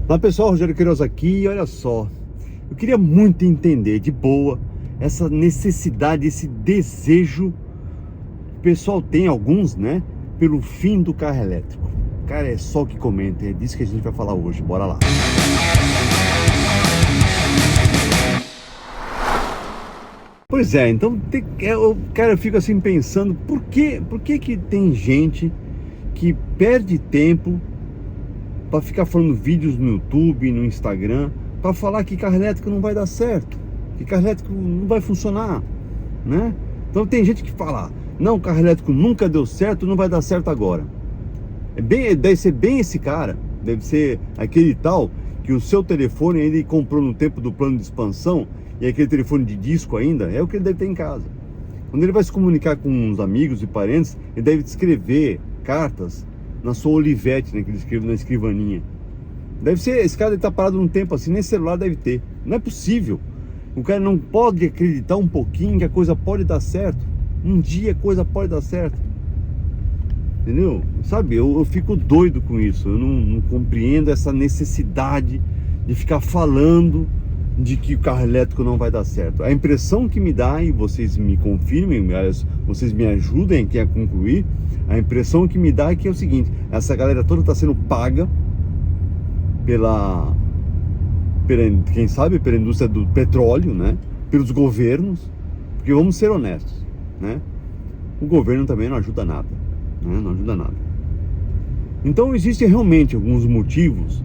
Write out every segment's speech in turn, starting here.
Olá pessoal, Rogério Queiroz aqui, e olha só, eu queria muito entender de boa essa necessidade, esse desejo que o pessoal tem, alguns, né, pelo fim do carro elétrico. Cara, é só o que comenta, é disso que a gente vai falar hoje, bora lá. Pois é, então, cara, eu fico assim pensando, por que tem gente que perde tempo para ficar falando vídeos no YouTube, no Instagram, para falar que carro elétrico não vai dar certo, que carro elétrico não vai funcionar, né? Então tem gente que fala, não, carro elétrico nunca deu certo, não vai dar certo agora. Deve ser bem esse cara, deve ser aquele tal que o seu telefone ele comprou no tempo do plano de expansão, e aquele telefone de disco ainda, é o que ele deve ter em casa. Quando ele vai se comunicar com uns amigos e parentes, ele deve escrever cartas na sua Olivetti, né, que ele escreve na escrivaninha. Deve ser, esse cara deve estar parado num tempo assim, nem celular deve ter. Não é possível. O cara não pode acreditar um pouquinho que a coisa pode dar certo. Um dia a coisa pode dar certo. Entendeu? Sabe, eu fico doido com isso. Eu não compreendo essa necessidade de ficar falando de que o carro elétrico não vai dar certo. A impressão que me dá, e vocês me confirmem, vocês me ajudem aqui a concluir, a impressão que me dá é que é o seguinte: essa galera toda está sendo paga pela, quem sabe, pela indústria do petróleo, né? Pelos governos, porque vamos ser honestos, né? O governo também não ajuda nada, né? Não ajuda nada. Então existem realmente alguns motivos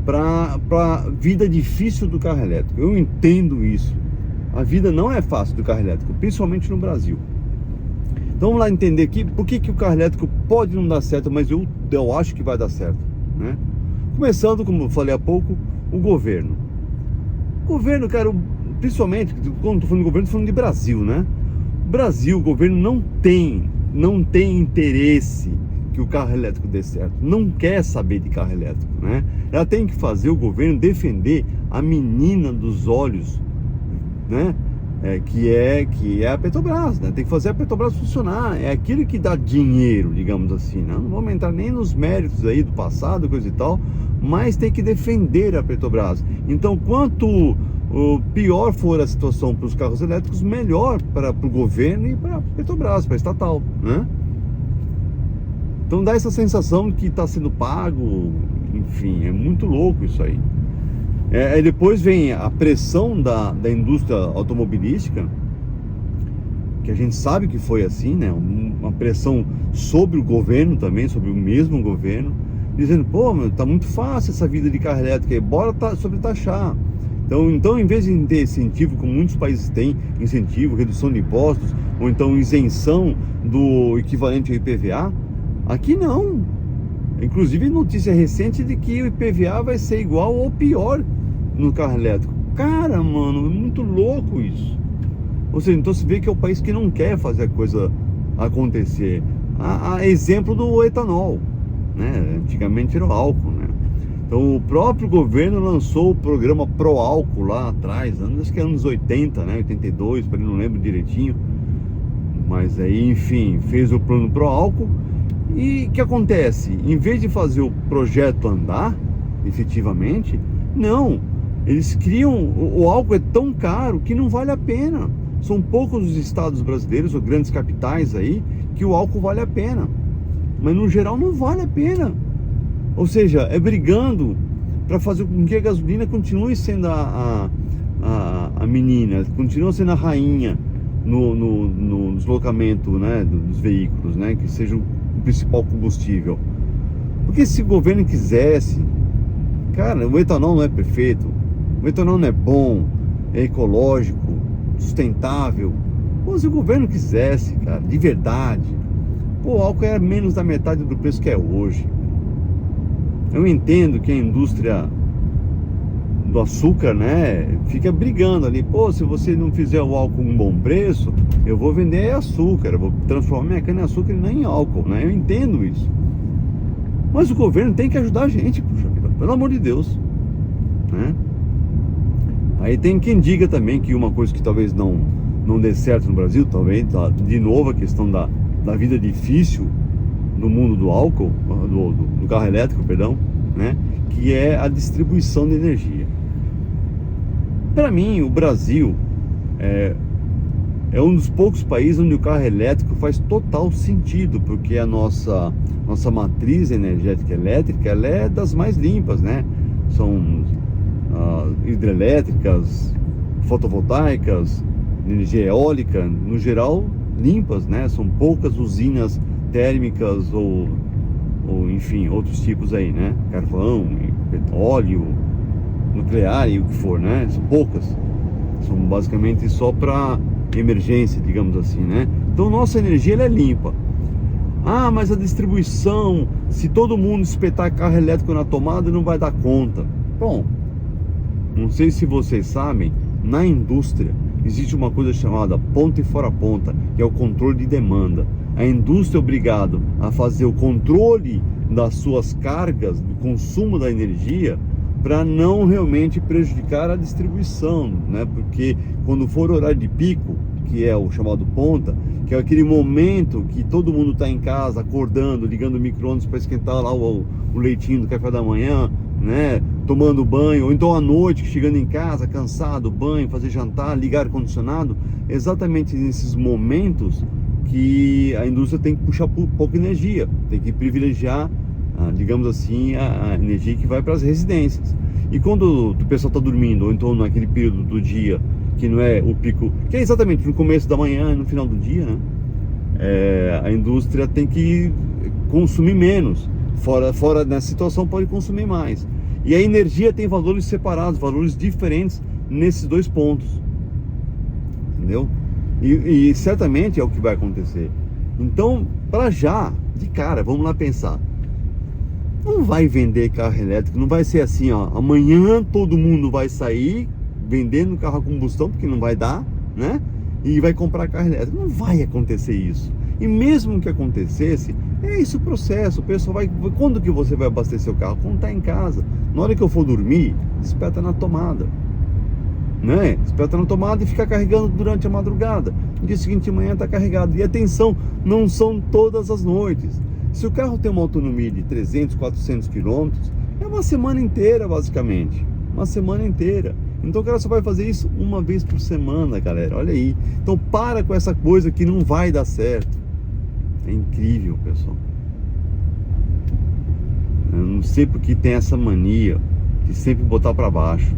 para a vida difícil do carro elétrico. Eu entendo isso. A vida não é fácil do carro elétrico, principalmente no Brasil. Então vamos lá entender aqui por que o carro elétrico pode não dar certo, mas eu acho que vai dar certo, né? Começando, como eu falei há pouco, o governo. O governo, cara, principalmente, quando estou falando de governo, estou falando de Brasil, né? Brasil, o governo não tem interesse que o carro elétrico dê certo, não quer saber de carro elétrico, né? Ela tem que fazer o governo defender a menina dos olhos, né? Que é a Petrobras, né? Tem que fazer a Petrobras funcionar, é aquilo que dá dinheiro, digamos assim, né? Não vamos entrar nem nos méritos aí do passado, coisa e tal, mas tem que defender a Petrobras. Então, quanto pior for a situação para os carros elétricos, melhor para o governo e para a Petrobras, para a estatal, né? Então dá essa sensação que está sendo pago, enfim, é muito louco isso aí. Depois vem a pressão da indústria automobilística, que a gente sabe que foi assim, né? Uma pressão sobre o governo também, sobre o mesmo governo, dizendo, pô, meu, tá muito fácil essa vida de carro elétrico aí, bora sobretaxar. Então, em vez de ter incentivo, como muitos países têm, incentivo, redução de impostos, ou então isenção do equivalente ao IPVA, aqui não. Inclusive notícia recente de que o IPVA vai ser igual ou pior no carro elétrico. Cara, mano, é muito louco isso. Ou seja, então se vê que é o país que não quer fazer a coisa acontecer. A exemplo do etanol, né? Antigamente era o álcool, né? Então o próprio governo lançou o programa Pro Álcool lá atrás, acho que é anos 80, né? 82, para não lembro direitinho. Mas aí, enfim, fez o plano Pro Álcool. E o que acontece? Em vez de fazer o projeto andar, efetivamente, não. Eles criam... O álcool é tão caro que não vale a pena. São poucos os estados brasileiros, ou grandes capitais aí, que o álcool vale a pena. Mas no geral não vale a pena. Ou seja, é brigando para fazer com que a gasolina continue sendo a menina, continue sendo a rainha no deslocamento, né, dos veículos, né, que seja o principal combustível. Porque se o governo quisesse, cara, o etanol não é perfeito, o etanol não é bom, é ecológico, sustentável. Pô, se o governo quisesse, cara, de verdade, pô, o álcool é menos da metade do preço que é hoje. Eu entendo que a indústria do açúcar, né, fica brigando ali, pô, se você não fizer o álcool um bom preço, eu vou vender açúcar, eu vou transformar minha cana-de-açúcar em álcool, né? Eu entendo isso. Mas o governo tem que ajudar a gente, puxa vida, pelo amor de Deus, né? Aí tem quem diga também que uma coisa que talvez não dê certo no Brasil, talvez, de novo, a questão da vida difícil no mundo do álcool, do carro elétrico, perdão, né? Que é a distribuição de energia. Para mim, o Brasil é um dos poucos países onde o carro elétrico faz total sentido, porque a nossa matriz energética elétrica, ela é das mais limpas, né? São hidrelétricas, fotovoltaicas, energia eólica, no geral limpas, né? São poucas usinas térmicas ou enfim, outros tipos aí, né? Carvão, petróleo, nuclear e o que for, né? São poucas. São basicamente só para emergência, digamos assim, né? Então nossa energia ela é limpa. Ah, mas a distribuição, se todo mundo espetar carro elétrico na tomada, não vai dar conta. Bom, não sei se vocês sabem, na indústria existe uma coisa chamada ponta e fora ponta, que é o controle de demanda. A indústria é obrigada a fazer o controle das suas cargas, do consumo da energia, para não realmente prejudicar a distribuição, né? Porque quando for horário de pico, que é o chamado ponta, que é aquele momento que todo mundo está em casa, acordando, ligando o micro-ondas para esquentar lá o leitinho do café da manhã, né? Tomando banho, ou então à noite, chegando em casa, cansado, banho, fazer jantar, ligar ar-condicionado, exatamente nesses momentos que a indústria tem que puxar pouca energia, tem que privilegiar, digamos assim, a energia que vai para as residências. E quando o pessoal está dormindo, ou então naquele período do dia que não é o pico, que é exatamente no começo da manhã e no final do dia, né? A indústria tem que consumir menos. Fora nessa situação pode consumir mais. E a energia tem valores separados, valores diferentes nesses dois pontos. Entendeu? E certamente é o que vai acontecer. Então, para já, de cara, vamos lá pensar. Não vai vender carro elétrico, não vai ser assim, ó, amanhã todo mundo vai sair vendendo carro a combustão, porque não vai dar, né? E vai comprar carro elétrico. Não vai acontecer isso. E mesmo que acontecesse, é esse o processo. O pessoal vai... Quando que você vai abastecer o carro? Quando está em casa. Na hora que eu for dormir, espeta na tomada, né? Espeta na tomada e fica carregando durante a madrugada. No dia seguinte de manhã está carregado. E atenção, não são todas as noites. Se o carro tem uma autonomia de 300, 400 quilômetros, é uma semana inteira, basicamente. Uma semana inteira. Então o cara só vai fazer isso uma vez por semana, galera. Olha aí. Então para com essa coisa que não vai dar certo. É incrível, pessoal. Eu não sei porque tem essa mania de sempre botar para baixo.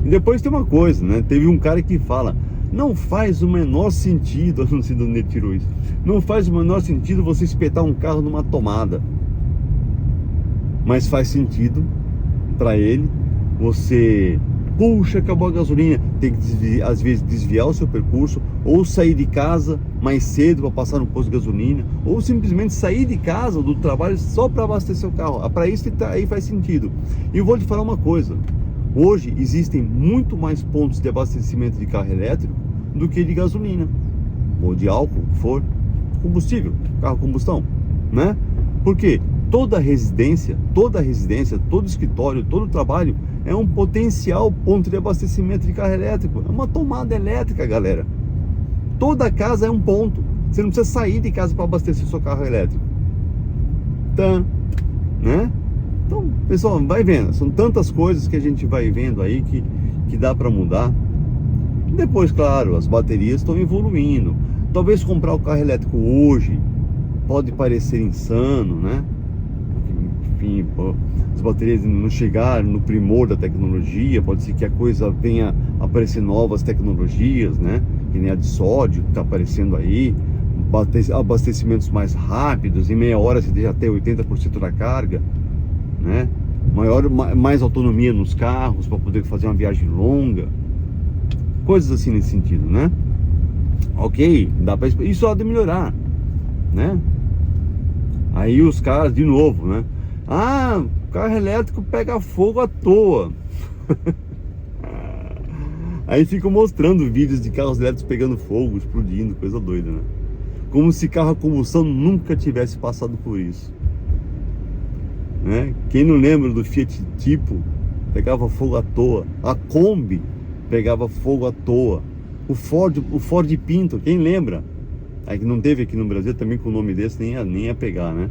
E depois tem uma coisa, né? Teve um cara que fala: não faz o menor sentido, eu não sei de onde ele tirou isso. Não faz o menor sentido você espetar um carro numa tomada. Mas faz sentido para ele. Você, puxa, acabou a gasolina, tem que às vezes desviar o seu percurso, ou sair de casa mais cedo para passar no posto de gasolina, ou simplesmente sair de casa, do trabalho, só para abastecer o carro. Para isso aí faz sentido. E eu vou te falar uma coisa: hoje existem muito mais pontos de abastecimento de carro elétrico do que de gasolina, ou de álcool, o que for, combustível, carro a combustão, né? Porque toda residência, todo escritório, todo trabalho é um potencial ponto de abastecimento de carro elétrico. É uma tomada elétrica, galera. Toda casa é um ponto. Você não precisa sair de casa para abastecer seu carro elétrico. Tá, né? Então, pessoal, vai vendo. São tantas coisas que a gente vai vendo aí que dá para mudar. E depois, claro, as baterias estão evoluindo. Talvez comprar o carro elétrico hoje pode parecer insano, né? Enfim, as baterias não chegaram no primor da tecnologia. Pode ser que a coisa venha a aparecer novas tecnologias, né? Que nem a de sódio que está aparecendo aí, abastecimentos mais rápidos, em meia hora você já tem 80% da carga, né? Mais autonomia nos carros para poder fazer uma viagem longa, coisas assim nesse sentido, né? Ok, dá para isso há de melhorar, né? Aí os caras de novo, né? Ah, o carro elétrico pega fogo à toa. Aí ficam mostrando vídeos de carros elétricos pegando fogo, explodindo, coisa doida, né? Como se carro a combustão nunca tivesse passado por isso, né? Quem não lembra do Fiat Tipo, pegava fogo à toa. A Kombi pegava fogo à toa. O Ford Pinto, quem lembra? Aí que não teve aqui no Brasil também com o nome desse, nem ia pegar, né?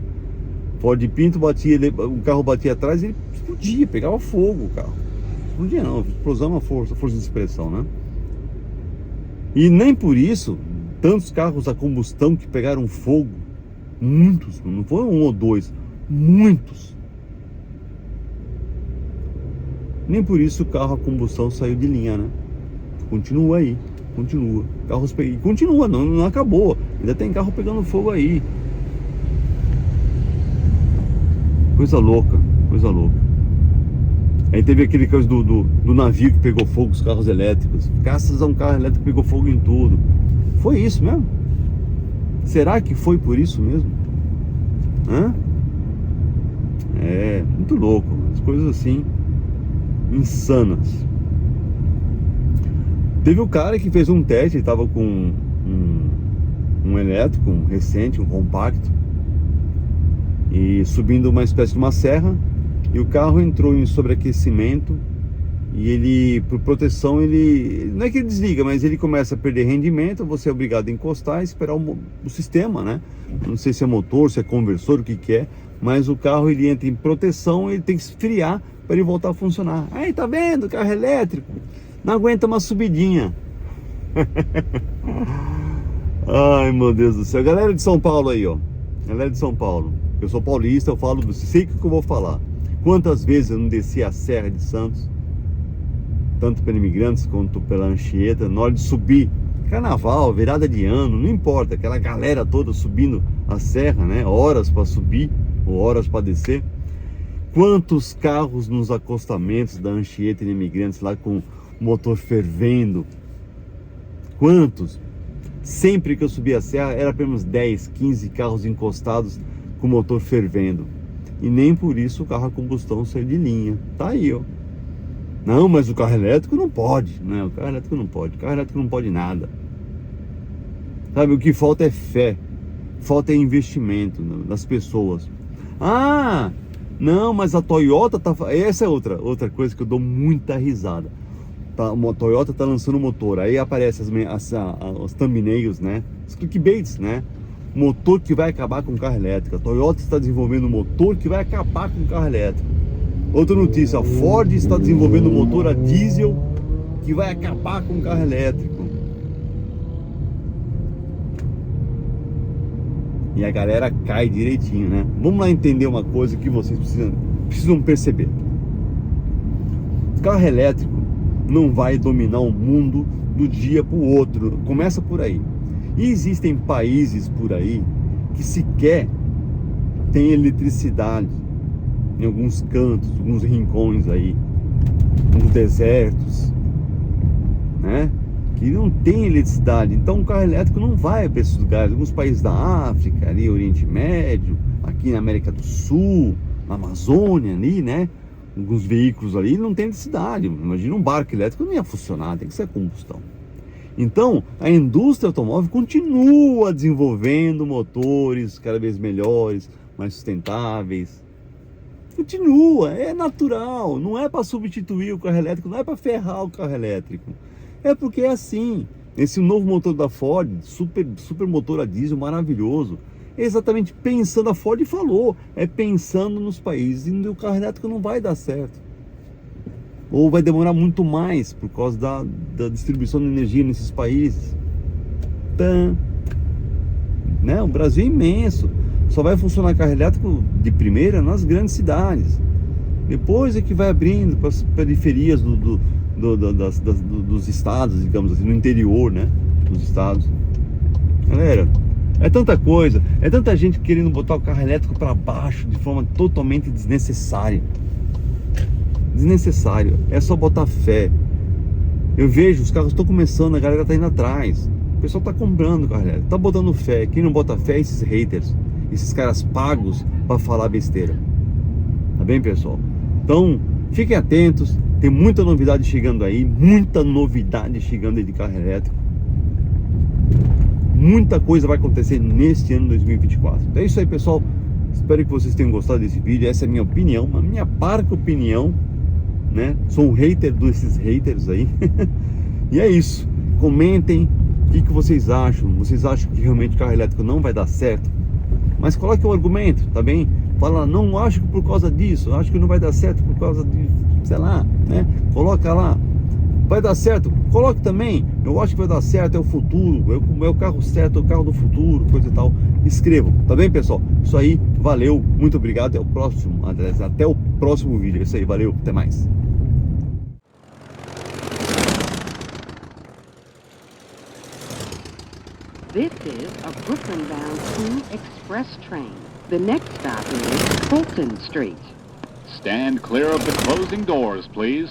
Ford Pinto batia, o carro batia atrás e ele explodia, pegava fogo o carro. Explodia não, explosão é uma força de expressão, né? E nem por isso, tantos carros a combustão que pegaram fogo, muitos, não foram um ou dois, muitos. Nem por isso o carro a combustão saiu de linha, né? Continua aí, continua. Carros continua, não acabou. Ainda tem carro pegando fogo aí. Coisa louca, coisa louca. Aí teve aquele caso do navio que pegou fogo, os carros elétricos. Graças a um carro elétrico pegou fogo em tudo. Foi isso mesmo? Será que foi por isso mesmo? Hã? É, muito louco. As coisas assim, insanas. Teve um cara que fez um teste, ele tava com um elétrico, um recente, um compacto, e subindo uma espécie de uma serra, e o carro entrou em sobreaquecimento, e ele, por proteção, ele, não é que ele desliga, mas ele começa a perder rendimento, você é obrigado a encostar e esperar o sistema, né? Não sei se é motor, se é conversor, o que que é, mas o carro ele entra em proteção, ele tem que esfriar para ele voltar a funcionar. Aí, tá vendo? Carro elétrico não aguenta uma subidinha. Ai, meu Deus do céu. Galera de São Paulo aí, ó. Galera de São Paulo. Eu sou paulista, eu falo, sei o que eu vou falar. Quantas vezes eu não desci a Serra de Santos, tanto pela Imigrantes quanto pela Anchieta, na hora de subir, carnaval, virada de ano, não importa, aquela galera toda subindo a serra, né? Horas para subir ou horas para descer. Quantos carros nos acostamentos da Anchieta e Imigrantes lá com o motor fervendo? Quantos? Sempre que eu subia a serra era pelo menos 10, 15 carros encostados com o motor fervendo. E nem por isso o carro a combustão saiu de linha. Tá aí, ó. Não, mas o carro elétrico não pode. Não, o carro elétrico não pode. O carro elétrico não pode nada. Sabe, o que falta é fé. Falta é investimento das pessoas. Ah, não, mas a Toyota tá... Essa é outra coisa que eu dou muita risada. Tá, a Toyota tá lançando um motor. Aí aparece os thumbnails, né? Os clickbaits, né? Motor que vai acabar com o carro elétrico. A Toyota está desenvolvendo um motor que vai acabar com o carro elétrico. Outra notícia, a Ford está desenvolvendo um motor a diesel que vai acabar com o carro elétrico. E a galera cai direitinho, né? Vamos lá entender uma coisa que vocês precisam perceber. O carro elétrico não vai dominar o mundo do dia para o outro. Começa por aí. E existem países por aí que sequer tem eletricidade em alguns cantos, alguns rincões aí, nos desertos, né? Que não tem eletricidade. Então o carro elétrico não vai para esses lugares. Alguns países da África, ali, Oriente Médio, aqui na América do Sul, na Amazônia, ali, né? Alguns veículos ali não tem eletricidade. Imagina um barco elétrico, não ia funcionar, tem que ser combustão. Então, a indústria automóvel continua desenvolvendo motores cada vez melhores, mais sustentáveis. Continua, é natural, não é para substituir o carro elétrico, não é para ferrar o carro elétrico. É porque é assim. Esse novo motor da Ford, super motor a diesel maravilhoso, é exatamente pensando, a Ford falou, é pensando nos países onde o carro elétrico não vai dar certo. Ou vai demorar muito mais por causa da distribuição de energia nesses países. Né? O Brasil é imenso. Só vai funcionar carro elétrico de primeira nas grandes cidades. Depois é que vai abrindo para as periferias dos estados, digamos assim, no interior, né? Dos estados. Galera, é tanta coisa, é tanta gente querendo botar o carro elétrico para baixo de forma totalmente desnecessária. Desnecessário, é só botar fé. Eu vejo, os carros estão começando, a galera tá indo atrás. O pessoal tá comprando o carro elétrico, tá botando fé. Quem não bota fé é esses haters, esses caras pagos para falar besteira. Tá bem, pessoal? Então, fiquem atentos, tem muita novidade chegando aí, muita novidade chegando aí de carro elétrico. Muita coisa vai acontecer neste ano 2024. Então é isso aí, pessoal. Espero que vocês tenham gostado desse vídeo. Essa é a minha opinião, a minha parca opinião, né? Sou um hater desses haters aí. E é isso. Comentem o que vocês acham. Vocês acham que realmente o carro elétrico não vai dar certo? Mas coloque o argumento, tá bem? Fala, não acho que por causa disso, acho que não vai dar certo por causa de, sei lá, né? Coloca lá, vai dar certo, coloque também, eu acho que vai dar certo, é o futuro, é o carro certo, é o carro do futuro, coisa e tal. Escrevam, tá bem, pessoal? Isso aí, valeu, muito obrigado, até o próximo, André, até o próximo vídeo, é isso aí, valeu, até mais. This is a Brooklyn-bound Queen Express train. The next stop is Fulton Street. Stand clear of the closing doors, please.